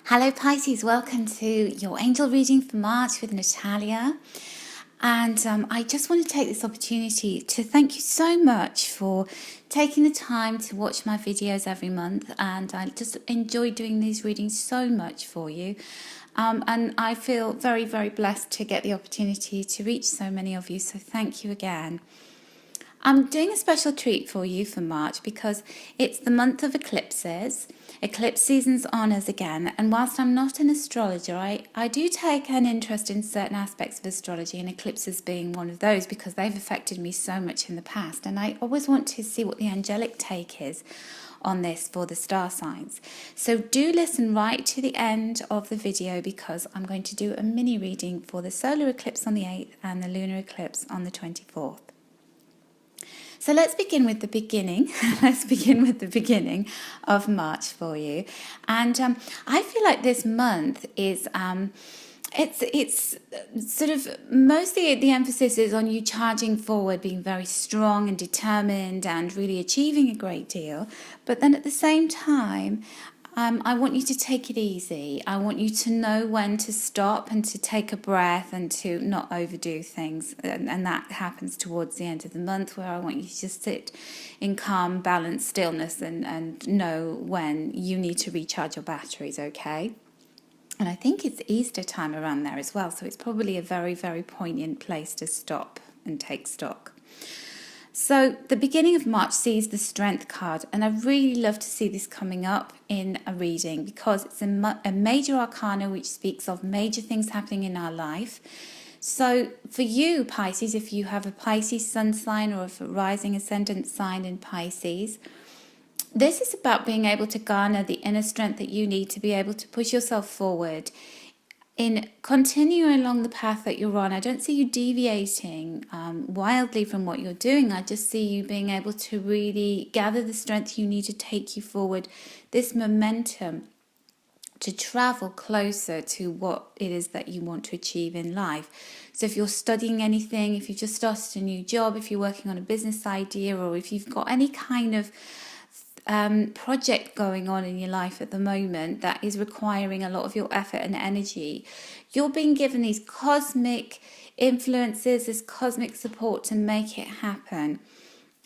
Hello Pisces, welcome to your angel reading for March with Natalia. And I just want to take this opportunity to thank you so much for taking the time to watch my videos every month. And I just enjoy doing these readings so much for you. And I feel very, very blessed to get the opportunity to reach so many of you. So thank you again. I'm doing a special treat for you for March because it's the month of eclipses. Eclipse season's on us again, and whilst I'm not an astrologer, I do take an interest in certain aspects of astrology, and eclipses being one of those because they've affected me so much in the past, and I always want to see what the angelic take is on this for the star signs. So do listen right to the end of the video because I'm going to do a mini reading for the solar eclipse on the 8th and the lunar eclipse on the 24th. So let's begin with the beginning. Let's begin with the beginning of March for you. And I feel like this month is, it's sort of mostly the emphasis is on you charging forward, being very strong and determined and really achieving a great deal. But then at the same time, I want you to take it easy. I want you to know when to stop and to take a breath and to not overdo things. And that happens towards the end of the month where I want you to just sit in calm, balanced stillness and know when you need to recharge your batteries, okay? And I think it's Easter time around there as well. So it's probably a very, very poignant place to stop and take stock. So the beginning of March sees the Strength card, and I really love to see this coming up in a reading because it's a major arcana which speaks of major things happening in our life. So for you, Pisces, if you have a Pisces sun sign or a rising ascendant sign in Pisces, this is about being able to garner the inner strength that you need to be able to push yourself forward in continuing along the path that you're on. I don't see you deviating wildly from what you're doing. I just see you being able to really gather the strength you need to take you forward, this momentum to travel closer to what it is that you want to achieve in life. So if you're studying anything, if you've just started a new job, if you're working on a business idea, or if you've got any kind of project going on in your life at the moment that is requiring a lot of your effort and energy, you're being given these cosmic influences, this cosmic support to make it happen.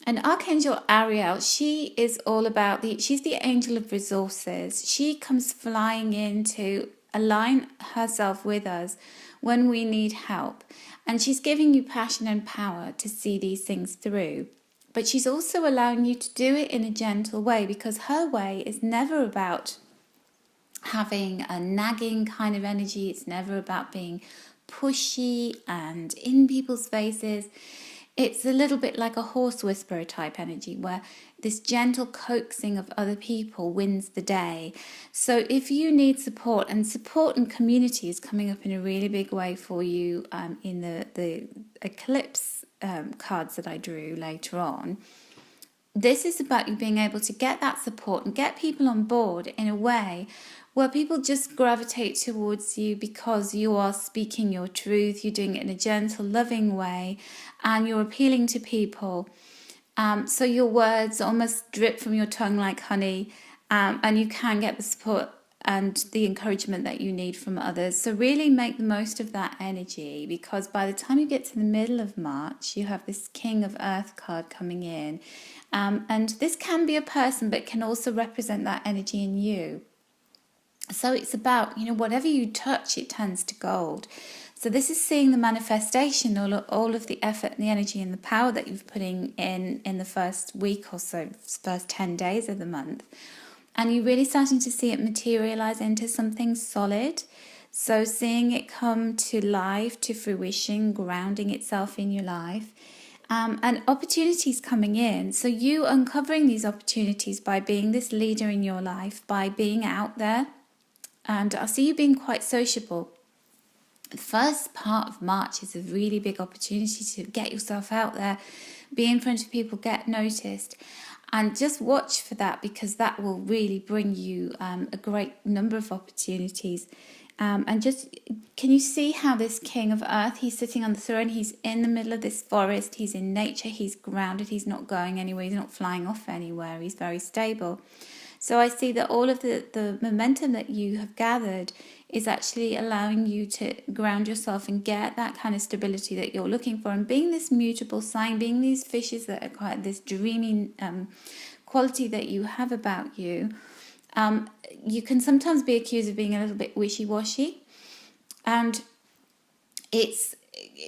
And Archangel Ariel, she is all about she's the angel of resources. She comes flying in to align herself with us when we need help. And she's giving you passion and power to see these things through. But she's also allowing you to do it in a gentle way because her way is never about having a nagging kind of energy. It's never about being pushy and in people's faces. It's a little bit like a horse whisperer type energy where this gentle coaxing of other people wins the day. So if you need support, and support and community is coming up in a really big way for you in the eclipse cards that I drew later on, this is about you being able to get that support and get people on board in a way where people just gravitate towards you because you are speaking your truth, you're doing it in a gentle, loving way, and you're appealing to people. So your words almost drip from your tongue like honey, and you can get the support and the encouragement that you need from others. So really make the most of that energy because by the time you get to the middle of March, you have this King of Earth card coming in. And this can be a person, but can also represent that energy in you. So it's about, whatever you touch, it turns to gold. So this is seeing the manifestation, all of the effort and the energy and the power that you've putting in the first week or so, first 10 days of the month. And you're really starting to see it materialize into something solid. So seeing it come to life, to fruition, grounding itself in your life. And opportunities coming in. So you uncovering these opportunities by being this leader in your life, by being out there. And I see you being quite sociable. The first part of March is a really big opportunity to get yourself out there, be in front of people, get noticed. And just watch for that because that will really bring you a great number of opportunities. And just, can you see how this King of Earth, he's sitting on the throne, he's in the middle of this forest, he's in nature, he's grounded, he's not going anywhere, he's not flying off anywhere, he's very stable. So I see that all of the momentum that you have gathered is actually allowing you to ground yourself and get that kind of stability that you're looking for. And being this mutable sign, being these fishes that are quite this dreamy quality that you have about you, you can sometimes be accused of being a little bit wishy-washy. And it's,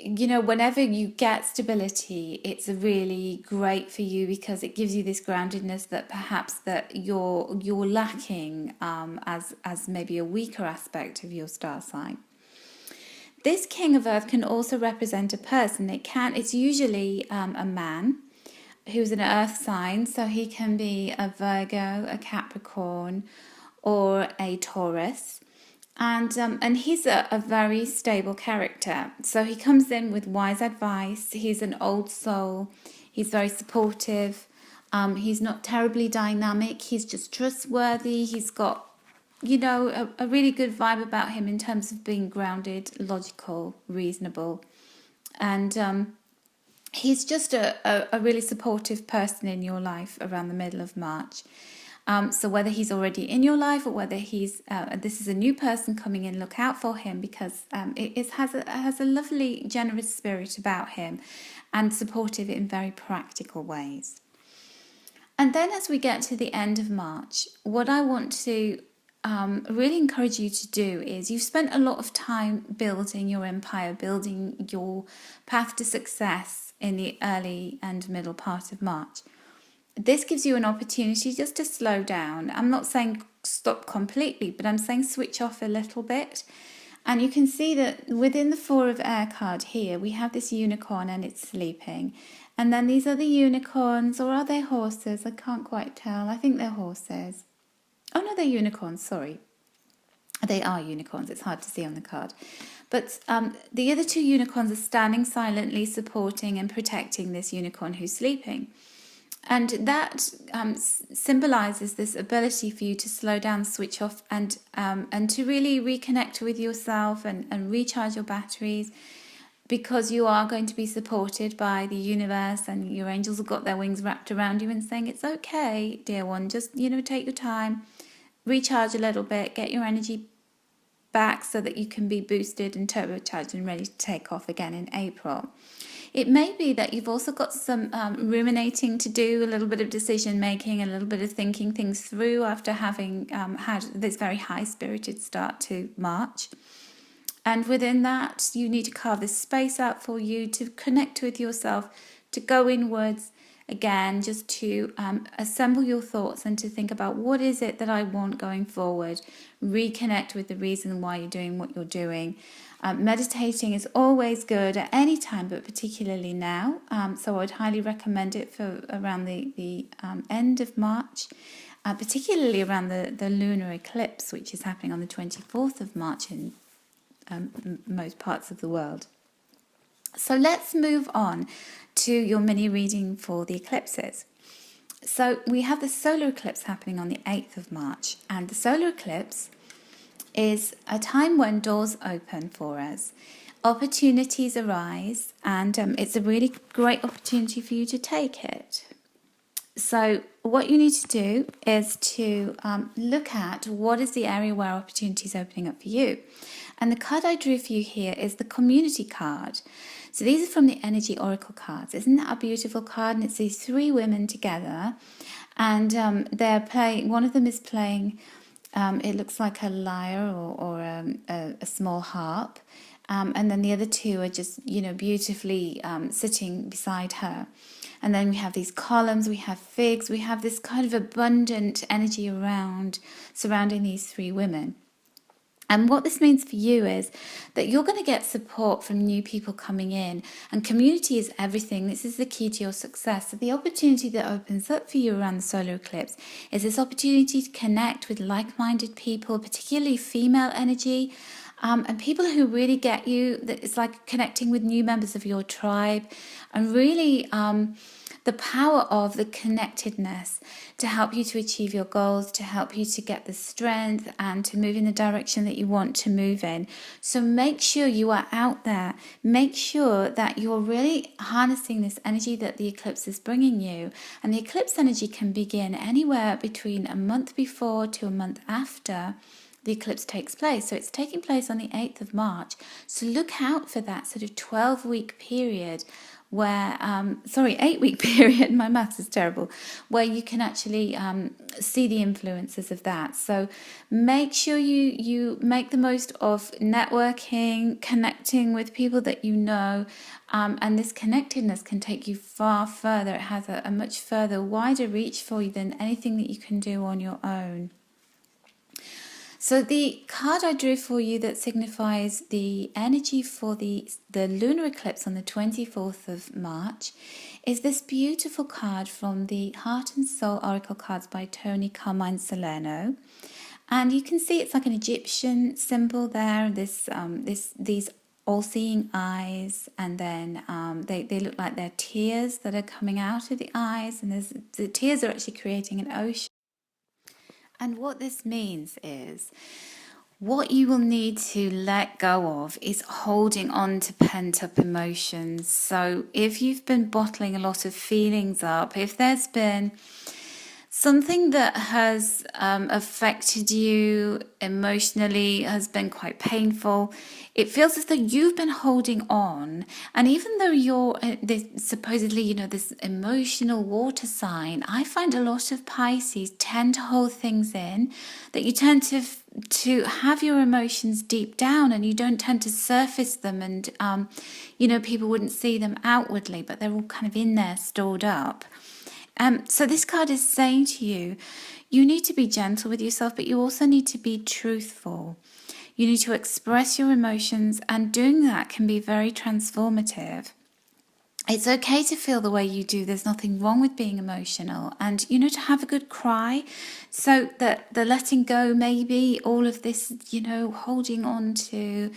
whenever you get stability, it's really great for you because it gives you this groundedness that perhaps that you're lacking as maybe a weaker aspect of your star sign. This King of Earth can also represent a person. It's usually a man who's an earth sign, so he can be a Virgo, a Capricorn, or a Taurus. And he's a very stable character. So he comes in with wise advice. He's an old soul. He's very supportive. He's not terribly dynamic. He's just trustworthy. He's got, a really good vibe about him in terms of being grounded, logical, reasonable. And he's just a really supportive person in your life around the middle of March. So whether he's already in your life or whether this is a new person coming in, look out for him because it has a lovely, generous spirit about him and supportive in very practical ways. And then as we get to the end of March, what I want to really encourage you to do is you've spent a lot of time building your empire, building your path to success in the early and middle part of March. This gives you an opportunity just to slow down. I'm not saying stop completely, but I'm saying switch off a little bit. And you can see that within the Four of Air card here, we have this unicorn and it's sleeping. And then these are the unicorns, or are they horses? I can't quite tell. I think they're horses. Oh no, they're unicorns, sorry. They are unicorns, it's hard to see on the card. But the other two unicorns are standing silently, supporting and protecting this unicorn who's sleeping. And that symbolizes this ability for you to slow down, switch off, and to really reconnect with yourself and recharge your batteries, because you are going to be supported by the universe, and your angels have got their wings wrapped around you and saying, it's okay, dear one, just, take your time, recharge a little bit, get your energy back so that you can be boosted and turbocharged and ready to take off again in April. It may be that you've also got some ruminating to do, a little bit of decision making, a little bit of thinking things through after having had this very high-spirited start to March. And within that, you need to carve this space out for you to connect with yourself, to go inwards again, just to assemble your thoughts and to think about what is it that I want going forward. Reconnect with the reason why you're doing what you're doing. Meditating is always good at any time, but particularly now. So I'd highly recommend it for around the end of March, particularly around the lunar eclipse, which is happening on the 24th of March in most parts of the world. So let's move on to your mini reading for the eclipses. So we have the solar eclipse happening on the 8th of March, and the solar eclipse is a time when doors open for us, opportunities arise, and it's a really great opportunity for you to take it. So what you need to do is to look at what is the area where opportunity is opening up for you. And the card I drew for you here is the community card. So these are from the Energy Oracle cards. Isn't that a beautiful card? And it's these three women together, and they're playing. One of them is playing. It looks like a lyre or a small harp, and then the other two are just beautifully sitting beside her. And then we have these columns, we have figs, we have this kind of abundant energy surrounding these three women. And what this means for you is that you're going to get support from new people coming in, and community is everything. This is the key to your success. So the opportunity that opens up for you around the solar eclipse is this opportunity to connect with like-minded people, particularly female energy, and people who really get you. That it's like connecting with new members of your tribe, and really the power of the connectedness to help you to achieve your goals, to help you to get the strength and to move in the direction that you want to move in. So make sure you are out there. Make sure that you're really harnessing this energy that the eclipse is bringing you. And the eclipse energy can begin anywhere between a month before to a month after the eclipse takes place. So it's taking place on the 8th of March. So look out for that sort of 12-week period where, 8-week period, my maths is terrible, where you can actually see the influences of that. So make sure you make the most of networking, connecting with people that you know, and this connectedness can take you far further. It has a much further, wider reach for you than anything that you can do on your own. So the card I drew for you that signifies the energy for the lunar eclipse on the 24th of March is this beautiful card from the Heart and Soul Oracle cards by Natalia Colman. And you can see it's like an Egyptian symbol there, these all-seeing eyes, and then they look like they're tears that are coming out of the eyes, and the tears are actually creating an ocean. And what this means is what you will need to let go of is holding on to pent-up emotions. So if you've been bottling a lot of feelings up, if there's been something that has affected you emotionally, has been quite painful, it feels as though you've been holding on. And even though you're supposedly, this emotional water sign, I find a lot of Pisces tend to hold things in, that you tend to have your emotions deep down and you don't tend to surface them, and people wouldn't see them outwardly, but they're all kind of in there stored up. So this card is saying to you, you need to be gentle with yourself, but you also need to be truthful. You need to express your emotions, and doing that can be very transformative. It's okay to feel the way you do. There's nothing wrong with being emotional, and to have a good cry, so that the letting go, maybe all of this, holding on to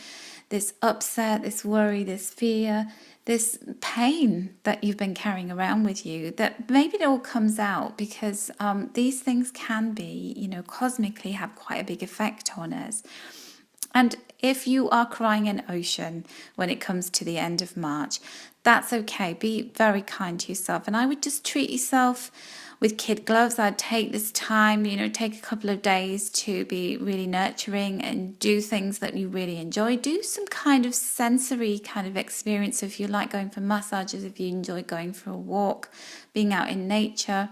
this upset, this worry, this fear, this pain that you've been carrying around with you, that maybe it all comes out, because these things can be, cosmically have quite a big effect on us. And if you are crying an ocean when it comes to the end of March, that's okay. Be very kind to yourself. And I would just treat yourself with kid gloves. I'd take this time, take a couple of days to be really nurturing and do things that you really enjoy. Do some kind of sensory kind of experience. So if you like going for massages, if you enjoy going for a walk, being out in nature,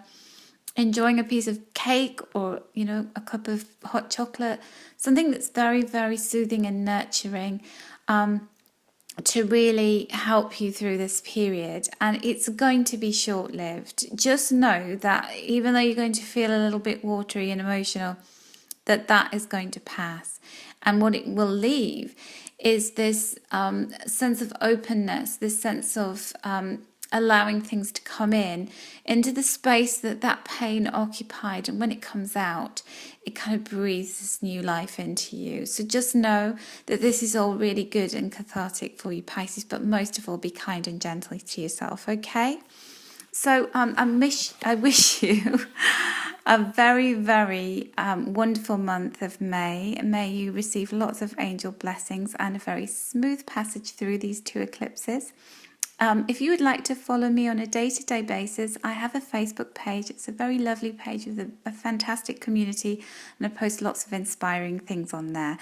enjoying a piece of cake or, a cup of hot chocolate, something that's very, very soothing and nurturing, to really help you through this period. And it's going to be short-lived. Just know that even though you're going to feel a little bit watery and emotional, that is going to pass. And what it will leave is this sense of openness, this sense of allowing things to come into the space that pain occupied. And when it comes out, it kind of breathes this new life into you. So just know that this is all really good and cathartic for you, Pisces, but most of all, be kind and gentle to yourself, okay? So I wish you a very, very wonderful month of May. May you receive lots of angel blessings and a very smooth passage through these two eclipses. If you would like to follow me on a day-to-day basis, I have a Facebook page. It's a very lovely page with a fantastic community, and I post lots of inspiring things on there.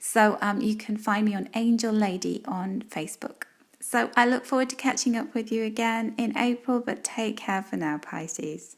So you can find me on Angel Lady on Facebook. So I look forward to catching up with you again in April, but take care for now, Pisces.